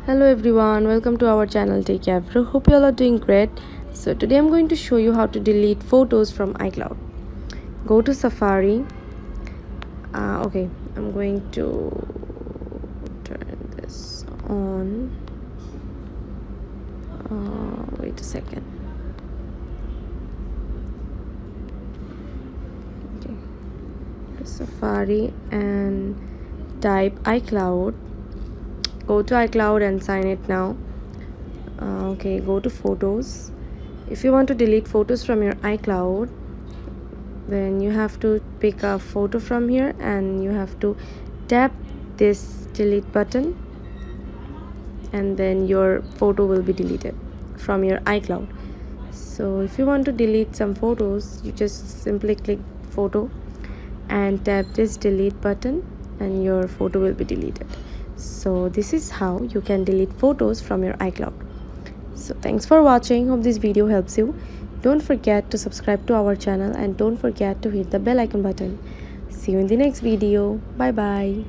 Hello everyone, welcome to our channel. Take care. Hope you all are doing great. So today I'm going to show you how to delete photos from iCloud. Go to Safari. Okay, I'm going to turn this on. Wait a second. Okay, to Safari and type iCloud. Go to iCloud and sign it now. Okay, go to photos. If you want to delete photos from your iCloud, then you have to pick a photo from here and you have to tap this delete button, and then your photo will be deleted from your iCloud. So if you want to delete some photos, you just simply click photo and tap this delete button and your photo will be deleted. So this is how you can delete photos from your iCloud. So thanks for watching. Hope this video helps you. Don't forget to subscribe to our channel and don't forget to hit the bell icon button. See you in the next video. Bye bye.